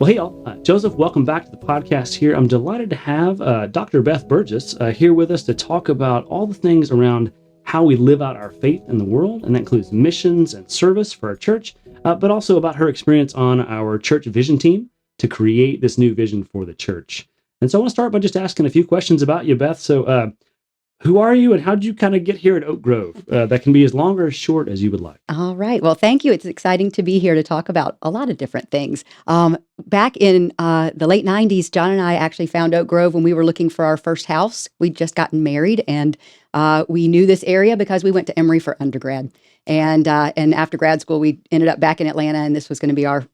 Well, hey, all. Joseph, welcome back to the podcast here. I'm delighted to have Dr. Beth Burgess here with us to talk about all the things around how we live out our faith in the world, and that includes missions and service for our church, but also about her experience on our church vision team to create this new vision for the church. And so I want to start by just asking a few questions about you, Beth. So who are you and how did you kind of get here at Oak Grove? That can be as long or as short as you would like. All right. Well, thank you. It's exciting to be here to talk about a lot of different things. Back in the late 90s, John and I actually found Oak Grove when we were looking for our first house. We'd just gotten married, and we knew this area because we went to Emory for undergrad. And after grad school, we ended up back in Atlanta, and this was going to be our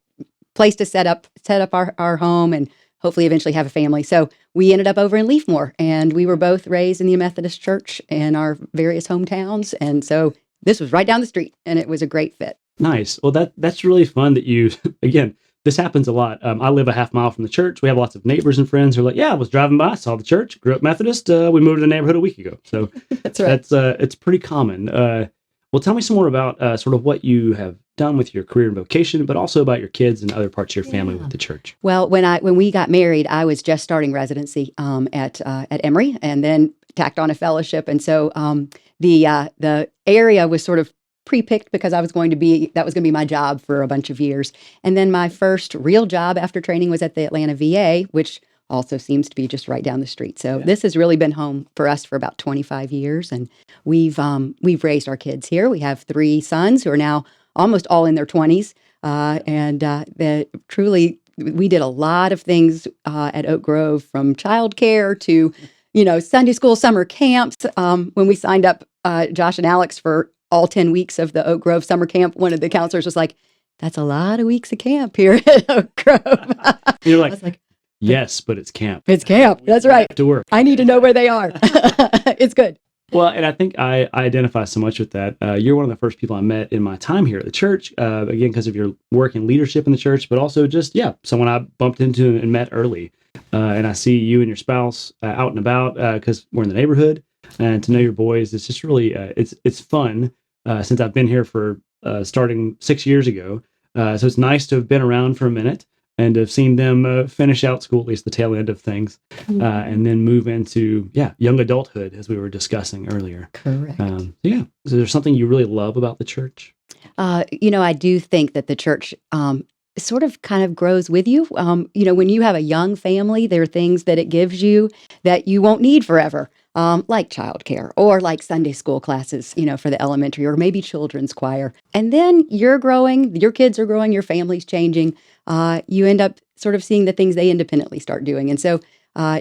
place to set up our home and hopefully eventually have a family. So we ended up over in Leafmore, and we were both raised in the Methodist Church in our various hometowns. And so this was right down the street, and it was a great fit. Nice. Well, that's really fun that you, again, this happens a lot. I live a half mile from the church. We have lots of neighbors and friends who are like, yeah, I was driving by, saw the church, grew up Methodist. We moved to the neighborhood a week ago. So That's right. it's pretty common. Well, tell me some more about sort of what you have done with your career and vocation, but also about your kids and other parts of your family with the church. Well, when we got married, I was just starting residency at Emory, and then tacked on a fellowship. And so the area was sort of pre-picked because that was going to be my job for a bunch of years. And then my first real job after training was at the Atlanta VA, which also seems to be just right down the street. So This has really been home for us for about 25 years, and we've raised our kids here. We have 3 sons who are now almost all in their 20s, truly we did a lot of things at Oak Grove, from childcare to Sunday school, summer camps. When we signed up Josh and Alex for all 10 weeks of the Oak Grove summer camp, one of the counselors was like, "That's a lot of weeks of camp here at Oak Grove." You're I was like, yes, but it's camp. "It's camp. That's right. To work. I need to know where they are." It's good. Well, and I think I identify so much with that. You're one of the first people I met in my time here at the church, again, because of your work and leadership in the church, but also just, someone I bumped into and met early. And I see you and your spouse out and about because we're in the neighborhood, and to know your boys, it's just really, it's fun since I've been here for starting 6 years ago. So it's nice to have been around for a minute and have seen them finish out school, at least the tail end of things, and then move into, young adulthood, as we were discussing earlier. Correct. So there's something you really love about the church? I do think that the church sort of kind of grows with you. When you have a young family, there are things that it gives you that you won't need forever, like childcare or like Sunday school classes, for the elementary, or maybe children's choir. And then you're growing, your kids are growing, your family's changing. You end up sort of seeing the things they independently start doing. And so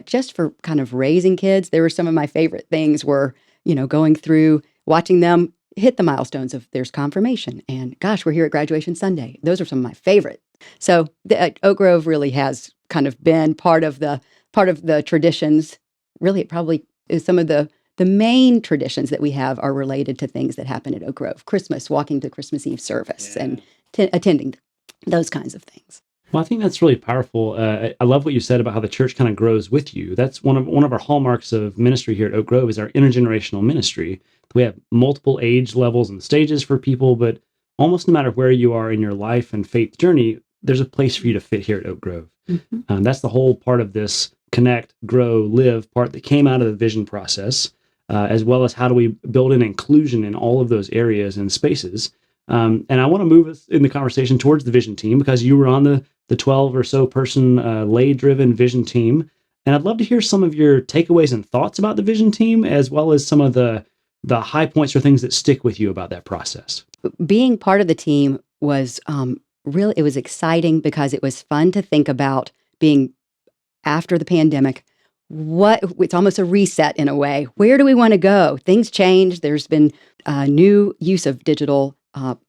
just for kind of raising kids, there were some of my favorite things were, going through, watching them hit the milestones of there's confirmation, and gosh, we're here at graduation Sunday. Those are some of my favorite. So Oak Grove really has kind of been part of the traditions. Really, it probably is some of the main traditions that we have are related to things that happen at Oak Grove. Christmas, walking to Christmas Eve service, and attending those kinds of things. Well, I think that's really powerful. I love what you said about how the church kind of grows with you. That's one of our hallmarks of ministry here at Oak Grove is our intergenerational ministry. We have multiple age levels and stages for people, but almost no matter where you are in your life and faith journey, there's a place for you to fit here at Oak Grove. Mm-hmm. That's the whole part of this connect, grow, live part that came out of the vision process, as well as how do we build in inclusion in all of those areas and spaces. And I want to move us in the conversation towards the vision team because you were on the 12 or so person lay-driven vision team. And I'd love to hear some of your takeaways and thoughts about the vision team, as well as some of the high points or things that stick with you about that process. Being part of the team was it was exciting because it was fun to think about being after the pandemic. It's almost a reset in a way. Where do we want to go? Things change. There's been new use of digital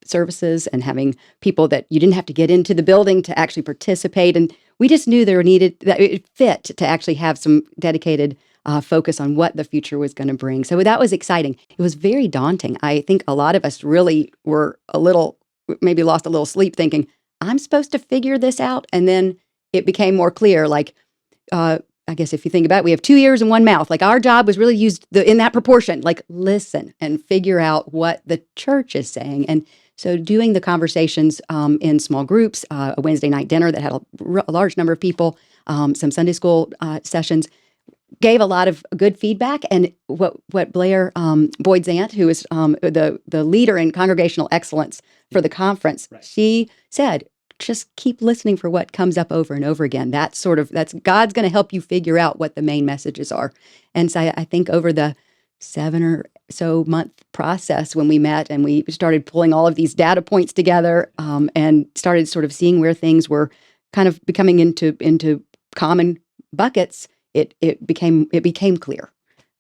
services and having people that you didn't have to get into the building to actually participate. And we just knew that it fit to actually have some dedicated focus on what the future was going to bring. So that was exciting. It was very daunting. I think a lot of us really were maybe lost a little sleep thinking, I'm supposed to figure this out. And then it became more clear, like, I guess if you think about it, we have 2 ears and 1 mouth. Like our job was really used in that proportion, like listen and figure out what the church is saying. And So doing the conversations in small groups, a Wednesday night dinner that had a large number of people, some Sunday school sessions, gave a lot of good feedback. And what Blair Boyd's aunt, who is the leader in congregational excellence for the conference, Right. she said, just keep listening for what comes up over and over again. That's God's going to help you figure out what the main messages are. And so I think over the 7 or so month process when we met and we started pulling all of these data points together and started sort of seeing where things were kind of becoming into common buckets, it became clear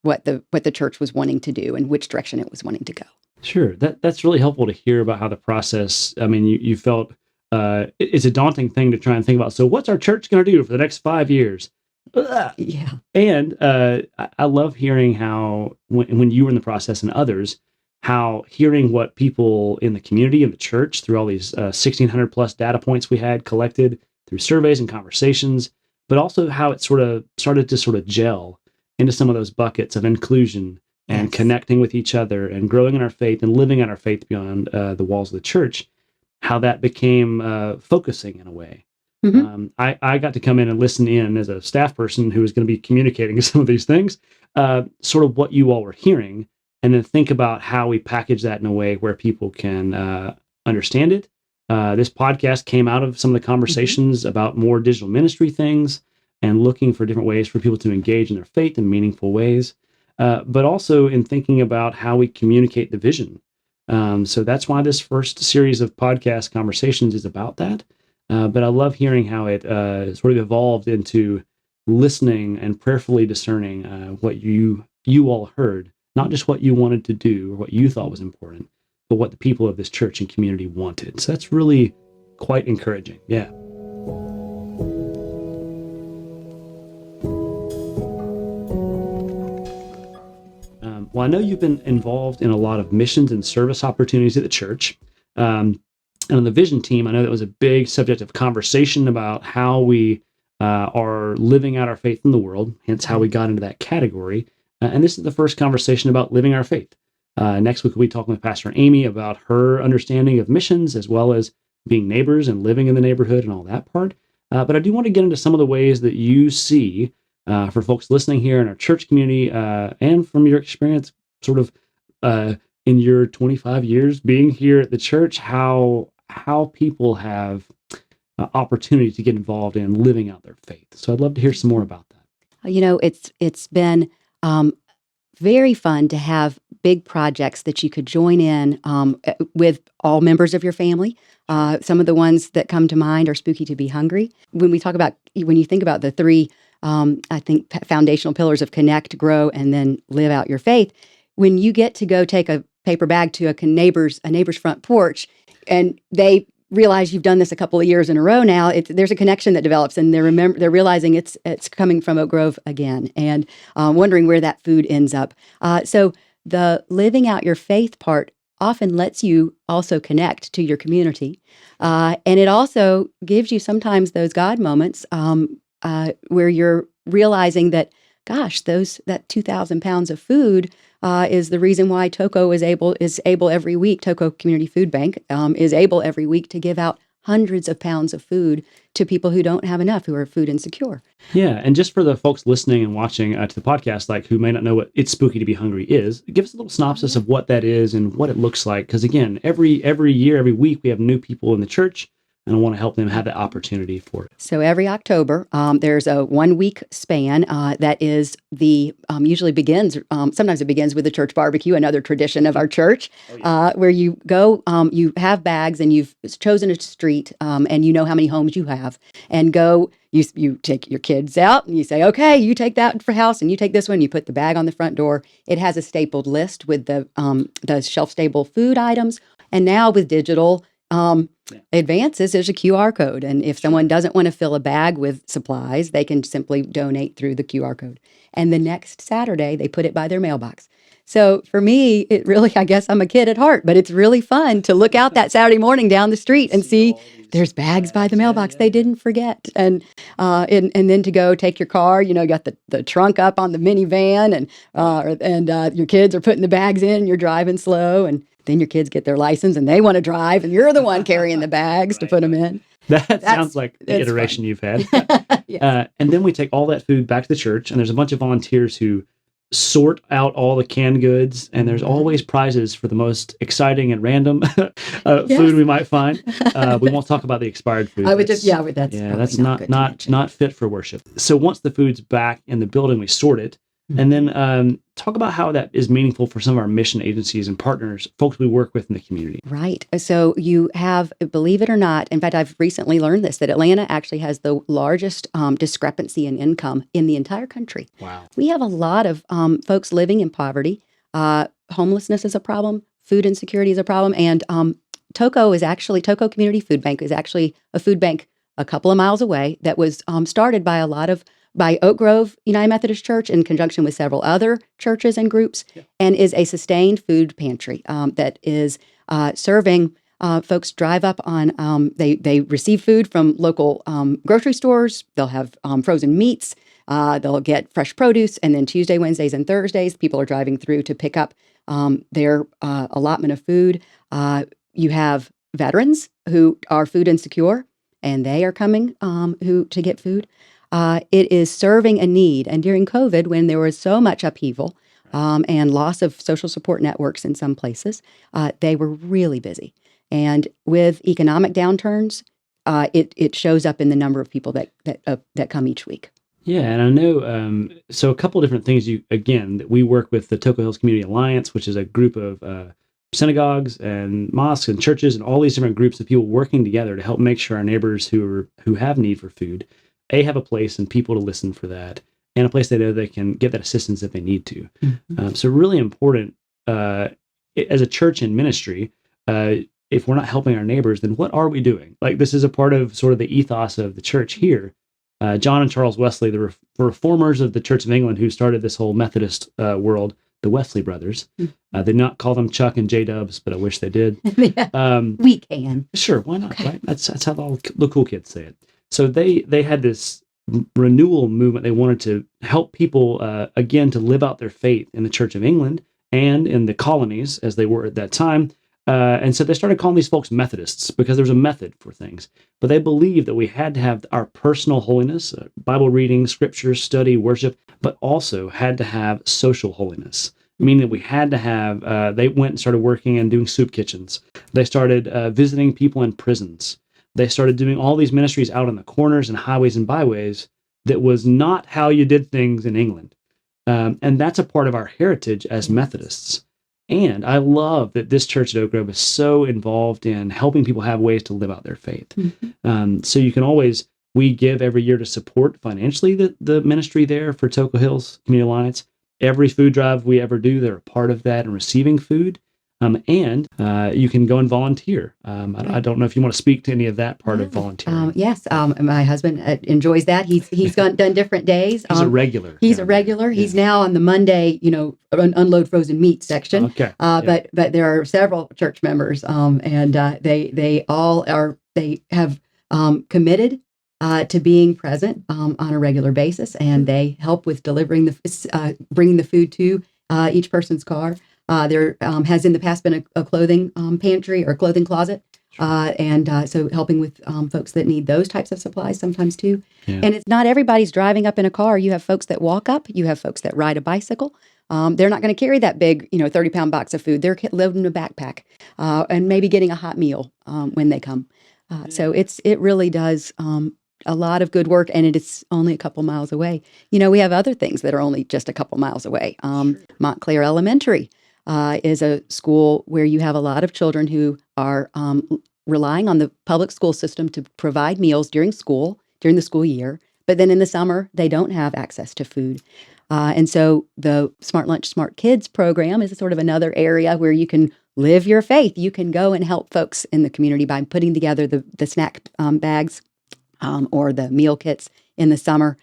what the church was wanting to do and which direction it was wanting to go. Sure. That's really helpful to hear about how the process, I mean, you felt it's a daunting thing to try and think about. So what's our church going to do for the next 5 years? Ugh. Yeah. And I love hearing how, when you were in the process and others, how hearing what people in the community and the church through all these 1,600 plus data points we had collected through surveys and conversations, but also how it sort of started to sort of gel into some of those buckets of inclusion and Yes. connecting with each other and growing in our faith and living out our faith beyond the walls of the church, how that became focusing in a way. Mm-hmm. I got to come in and listen in as a staff person who was going to be communicating some of these things, sort of what you all were hearing, and then think about how we package that in a way where people can understand it. This podcast came out of some of the conversations about more digital ministry things and looking for different ways for people to engage in their faith in meaningful ways, but also in thinking about how we communicate the vision. So that's why this first series of podcast conversations is about that. But I love hearing how it sort of evolved into listening and prayerfully discerning what you all heard, not just what you wanted to do or what you thought was important, but what the people of this church and community wanted. So that's really quite encouraging. Yeah. Well, I know you've been involved in a lot of missions and service opportunities at the church. And on the vision team, I know that was a big subject of conversation about how we are living out our faith in the world, hence how we got into that category. And this is the first conversation about living our faith. Next week, we'll be talking with Pastor Amy about her understanding of missions, as well as being neighbors and living in the neighborhood and all that part. But I do want to get into some of the ways that you see for folks listening here in our church community and from your experience sort of in your 25 years being here at the church, how people have opportunity to get involved in living out their faith. So I'd love to hear some more about that. You know, it's been very fun to have big projects that you could join in with all members of your family. Some of the ones that come to mind are Spooky to Be Hungry. When you think about the three, I think, foundational pillars of connect, grow, and then live out your faith, when you get to go take a paper bag to a neighbor's front porch, and they realize you've done this a couple of years in a row now, there's a connection that develops, and they're realizing it's coming from Oak Grove again, and wondering where that food ends up. So the living out your faith part often lets you also connect to your community, and it also gives you sometimes those God moments where you're realizing that, gosh, that 2,000 pounds of food is the reason why TOCO is able every week. TOCO Community Food Bank is able every week to give out hundreds of pounds of food to people who don't have enough, who are food insecure. Yeah, and just for the folks listening and watching to the podcast, like who may not know what It's Spooky to Be Hungry is, give us a little synopsis of what that is and what it looks like. Because again, every year, every week, we have new people in the church, and I want to help them have that opportunity for it. So every October, there's a 1 week span that is usually begins, sometimes it begins with the church barbecue, another tradition of our church, where you go, you have bags and you've chosen a street and you know how many homes you have, and go, you take your kids out and you say, okay, you take that for house and you take this one, you put the bag on the front door. It has a stapled list with the shelf-stable food items, and now with digital advances, there's a QR code. And if someone doesn't want to fill a bag with supplies, they can simply donate through the QR code. And the next Saturday, they put it by their mailbox. So for me, it really, I guess I'm a kid at heart, but it's really fun to look out that Saturday morning down the street and see there's bags by the Yeah, mailbox yeah, they yeah. didn't forget, and then to go take your car, you got the trunk up on the minivan, and your kids are putting the bags in, and you're driving slow, and then your kids get their license and they want to drive, and you're the one carrying the bags to put them in. That sounds like the It's iteration fun. you've had. Yes. And then we take all that food back to the church, and there's a bunch of volunteers who sort out all the canned goods, and there's always prizes for the most exciting and random food we might find. We won't talk about the expired food. I would just, but that's that's not good to mention. not fit for worship. So once the food's back in the building, we sort it, and then talk about how that is meaningful for some of our mission agencies and partners, folks we work with in the community. Right. So you have, believe it or not, in fact, I've recently learned this, that Atlanta actually has the largest discrepancy in income in the entire country. Wow. We have a lot of folks living in poverty. Homelessness is a problem. Food insecurity is a problem. And Toco Community Food Bank is actually a food bank a couple of miles away that was started by by Oak Grove United Methodist Church in conjunction with several other churches and groups, and is a sustained food pantry that is serving folks. Drive up on, they receive food from local grocery stores. They'll have frozen meats. They'll get fresh produce. And then Tuesday, Wednesdays, and Thursdays, people are driving through to pick up their allotment of food. You have veterans who are food insecure, and they are coming to get food. It is serving a need. And during COVID, when there was so much upheaval and loss of social support networks in some places, they were really busy. And with economic downturns, it shows up in the number of people that come each week. Yeah, and I know, so a couple of different things that we work with the Toco Hills Community Alliance, which is a group of synagogues and mosques and churches and all these different groups of people working together to help make sure our neighbors who have need for food, have a place and people to listen for that, and a place they know they can get that assistance if they need to. Mm-hmm. So really important as a church in ministry, if we're not helping our neighbors, then what are we doing? Like, this is a part of sort of the ethos of the church here. John and Charles Wesley, the reformers of the Church of England who started this whole Methodist world, the Wesley brothers. They did not call them Chuck and J-Dubs, but I wish they did. We can. Sure, why not? Okay. Right? That's how all the cool kids say it. So they had this renewal movement. They wanted to help people, again, to live out their faith in the Church of England and in the colonies, as they were at that time. And so they started calling these folks Methodists because there's a method for things. But they believed that we had to have our personal holiness, Bible reading, scripture, study, worship, but also had to have social holiness, meaning that we had to have, they went and started working and doing soup kitchens. They started visiting people in prisons. They started doing all these ministries out on the corners and highways and byways that was not how you did things in England. And that's a part of our heritage as Methodists. And I love that this church at Oak Grove is so involved in helping people have ways to live out their faith. Mm-hmm. So you can always, we give every year to support financially the ministry there for Toco Hills Community Alliance. Every food drive we ever do, they're a part of that and receiving food. And you can go and volunteer. I don't know if you want to speak to any of that part of volunteering. Yes, my husband enjoys that. He's done different days. He's a regular. He's a regular. He's now on the Monday, unload frozen meat section. Okay. But there are several church members, and they have committed to being present on a regular basis, and they help with delivering bringing the food to each person's car. There has in the past been a clothing pantry or clothing closet, and so helping with folks that need those types of supplies sometimes too. Yeah. And it's not everybody's driving up in a car. You have folks that walk up. You have folks that ride a bicycle. They're not going to carry that big, 30-pound box of food. They're loading a backpack and maybe getting a hot meal when they come. So it really does a lot of good work, and it's only a couple miles away. We have other things that are only just a couple miles away. Montclair Elementary is a school where you have a lot of children who are relying on the public school system to provide meals during the school year. But then in the summer, they don't have access to food. And so the Smart Lunch, Smart Kids program is sort of another area where you can live your faith. You can go and help folks in the community by putting together the snack bags or the meal kits in the summer.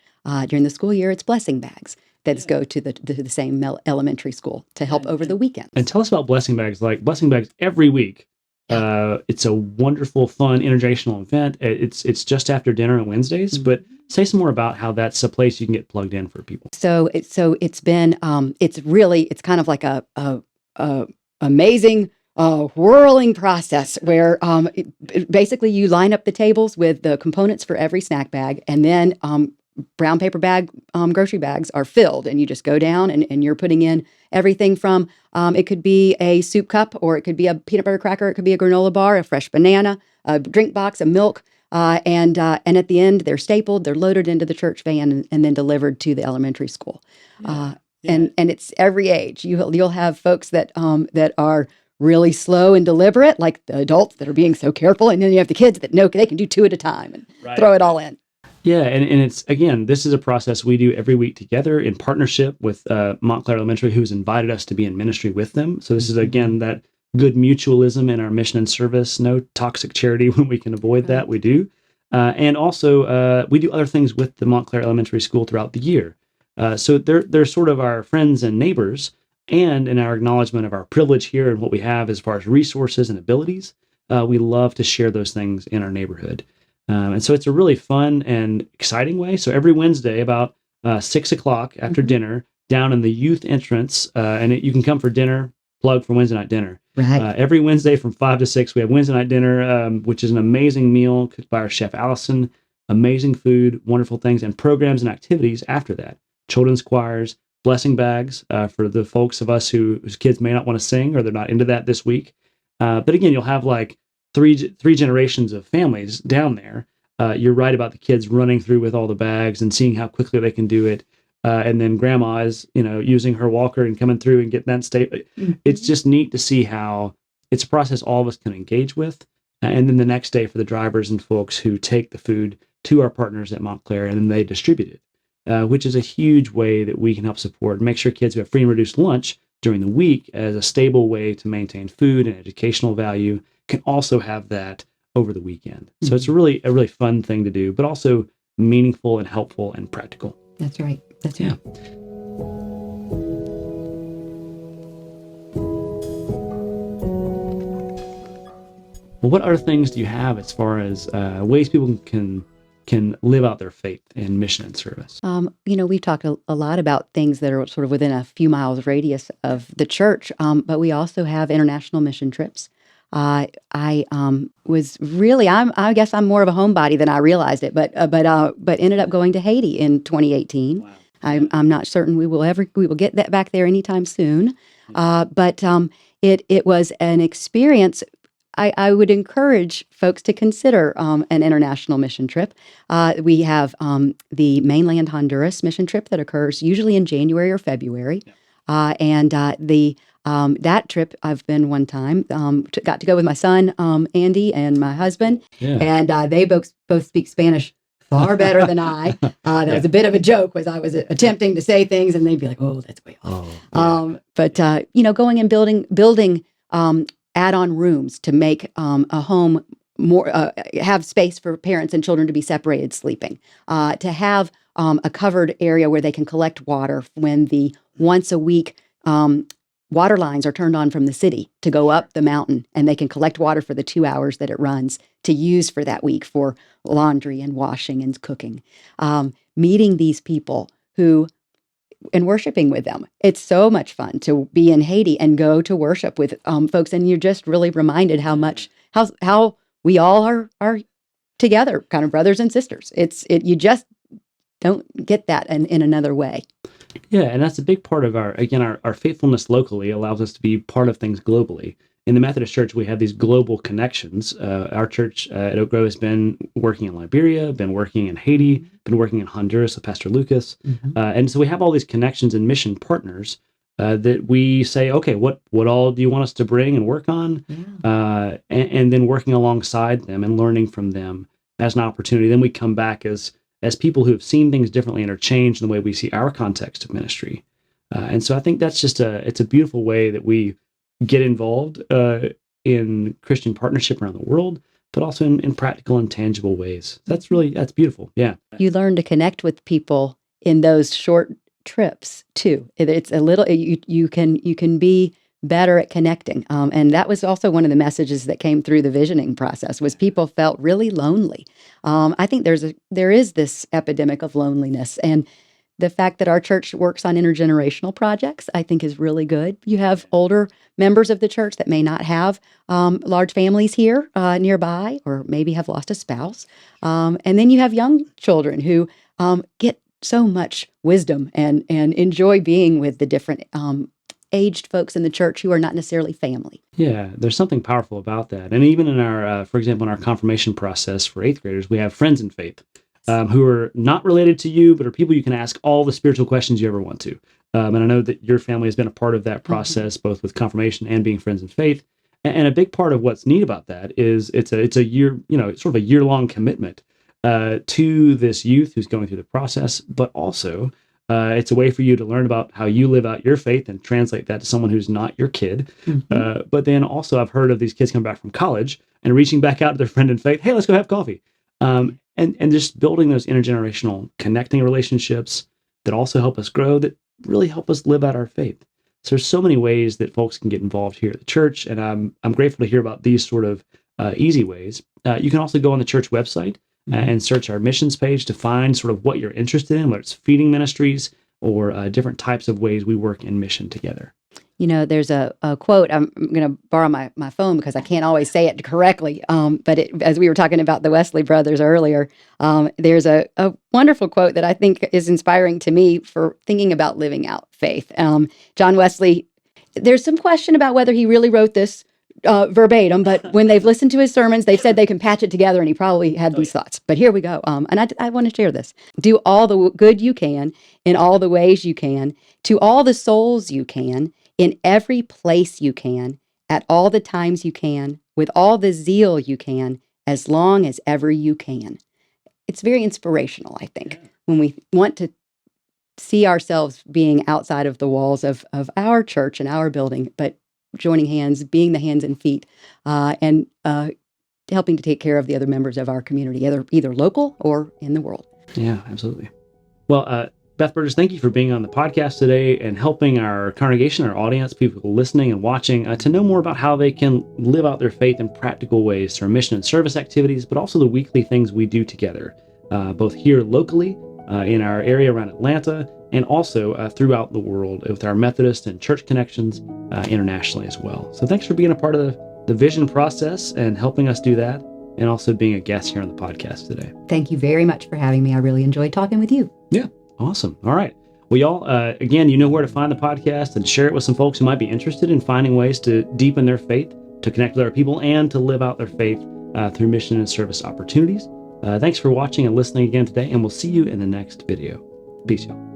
During the school year, it's blessing bags that go to the same elementary school to help over the weekend. And tell us about blessing bags. Like blessing bags every week, It's a wonderful, fun, intergenerational event. It's just after dinner on Wednesdays, but say some more about how that's a place you can get plugged in for people. It's been it's kind of like a amazing whirling process where basically you line up the tables with the components for every snack bag, and then brown paper bag grocery bags are filled, and you just go down and you're putting in everything from it could be a soup cup, or it could be a peanut butter cracker, it could be a granola bar, a fresh banana, a drink box, a milk. And at the end, they're stapled, they're loaded into the church van, and then delivered to the elementary school. And it's every age. You'll have folks that are really slow and deliberate, like the adults that are being so careful, and then you have the kids that know they can do two at a time and throw it all in. Yeah, and it's, again, this is a process we do every week together in partnership with Montclair Elementary, who's invited us to be in ministry with them. So this is, again, that good mutualism in our mission and service. No toxic charity when we can avoid that, we do. And also, we do other things with the Montclair Elementary School throughout the year. So they're sort of our friends and neighbors, and in our acknowledgement of our privilege here and what we have as far as resources and abilities, we love to share those things in our neighborhood. And so it's a really fun and exciting way. So every Wednesday about 6 o'clock after dinner, down in the youth entrance, and you can come for dinner, plug for Wednesday night dinner. Right. Every Wednesday from 5 to 6, we have Wednesday night dinner, which is an amazing meal cooked by our chef, Allison. Amazing food, wonderful things, and programs and activities after that. Children's choirs, blessing bags for the folks of us whose kids may not want to sing or they're not into that this week. But again, you'll have like three generations of families down there. You're right about the kids running through with all the bags and seeing how quickly they can do it. And then grandma is, using her walker and coming through and getting that state. It's just neat to see how it's a process all of us can engage with. And then the next day for the drivers and folks who take the food to our partners at Montclair, and then they distribute it, which is a huge way that we can help support and make sure kids who have free and reduced lunch during the week as a stable way to maintain food and educational value can also have that over the weekend. So it's a really fun thing to do, but also meaningful and helpful and practical. That's right. That's right. Well, what other things do you have as far as ways people can live out their faith in mission and service? We've talked a lot about things that are sort of within a few miles radius of the church, but we also have international mission trips. I guess I'm more of a homebody than I realized it, but ended up going to Haiti in 2018. Wow. I'm not certain we will get that back there anytime soon. But it was an experience. I would encourage folks to consider an international mission trip. We have the mainland Honduras mission trip that occurs usually in January or February. And that trip, I've been one time, got to go with my son, Andy, and my husband. Yeah. And they both speak Spanish far better than I. That was a bit of a joke, was I was attempting to say things and they'd be like, "Oh, that's way off." But going and building add-on rooms to make a home more have space for parents and children to be separated sleeping, to have a covered area where they can collect water when the once a week water lines are turned on from the city to go up the mountain, and they can collect water for the 2 hours that it runs to use for that week for laundry and washing and cooking. Meeting these people and worshiping with them. It's so much fun to be in Haiti and go to worship with folks, and you're just really reminded how we all are together, kind of brothers and sisters. You just don't get that in another way. Yeah, and that's a big part of our faithfulness locally allows us to be part of things globally. In the Methodist Church, we have these global connections. Our church at Oak Grove has been working in Liberia, been working in Haiti, been working in Honduras with Pastor Lucas. And so we have all these connections and mission partners that we say, okay, what all do you want us to bring and work on? Yeah. And then working alongside them and learning from them as an opportunity. Then we come back as people who have seen things differently and are changed in the way we see our context of ministry. And so I think that's just it's a beautiful way that we get involved in Christian partnership around the world, but also in practical and tangible ways. That's beautiful. Yeah. You learn to connect with people in those short trips too. It's a little, you can be better at connecting. And that was also one of the messages that came through the visioning process was people felt really lonely. I think there is this epidemic of loneliness, and the fact that our church works on intergenerational projects, I think, is really good. You have older members of the church that may not have large families here nearby, or maybe have lost a spouse. And then you have young children who get so much wisdom and enjoy being with the different aged folks in the church who are not necessarily family. Yeah, there's something powerful about that. And even in our, for example, in our confirmation process for eighth graders, we have friends in faith. Who are not related to you, but are people you can ask all the spiritual questions you ever want to. And I know that your family has been a part of that process, both with confirmation and being friends in faith. And a big part of what's neat about that is it's a year, sort of a year-long commitment to this youth who's going through the process, but also it's a way for you to learn about how you live out your faith and translate that to someone who's not your kid. But then also I've heard of these kids coming back from college and reaching back out to their friend in faith. Hey, let's go have coffee. And just building those intergenerational connecting relationships that also help us grow, that really help us live out our faith. So there's so many ways that folks can get involved here at the church, and I'm grateful to hear about these sort of easy ways. You can also go on the church website and search our missions page to find sort of what you're interested in, whether it's feeding ministries or different types of ways we work in mission together. There's a quote. I'm going to borrow my phone because I can't always say it correctly. But as we were talking about the Wesley brothers earlier, there's a wonderful quote that I think is inspiring to me for thinking about living out faith. John Wesley, there's some question about whether he really wrote this verbatim, but when they've listened to his sermons, they've said they can patch it together, and he probably had these thoughts. But here we go. And I want to share this. Do all the good you can in all the ways you can, to all the souls you can, in every place you can, at all the times you can, with all the zeal you can, as long as ever you can. It's very inspirational, I think, when we want to see ourselves being outside of the walls of our church and our building, but joining hands, being the hands and feet, and helping to take care of the other members of our community, either local or in the world. Yeah, absolutely. Well, Beth Burgess, thank you for being on the podcast today and helping our congregation, our audience, people listening and watching, to know more about how they can live out their faith in practical ways through mission and service activities, but also the weekly things we do together, both here locally in our area around Atlanta, and also throughout the world with our Methodist and church connections internationally as well. So thanks for being a part of the vision process and helping us do that, and also being a guest here on the podcast today. Thank you very much for having me. I really enjoyed talking with you. Yeah. Awesome. All right. Well, y'all, again, you know where to find the podcast, and share it with some folks who might be interested in finding ways to deepen their faith, to connect with other people, and to live out their faith through mission and service opportunities. Thanks for watching and listening again today, and we'll see you in the next video. Peace, y'all.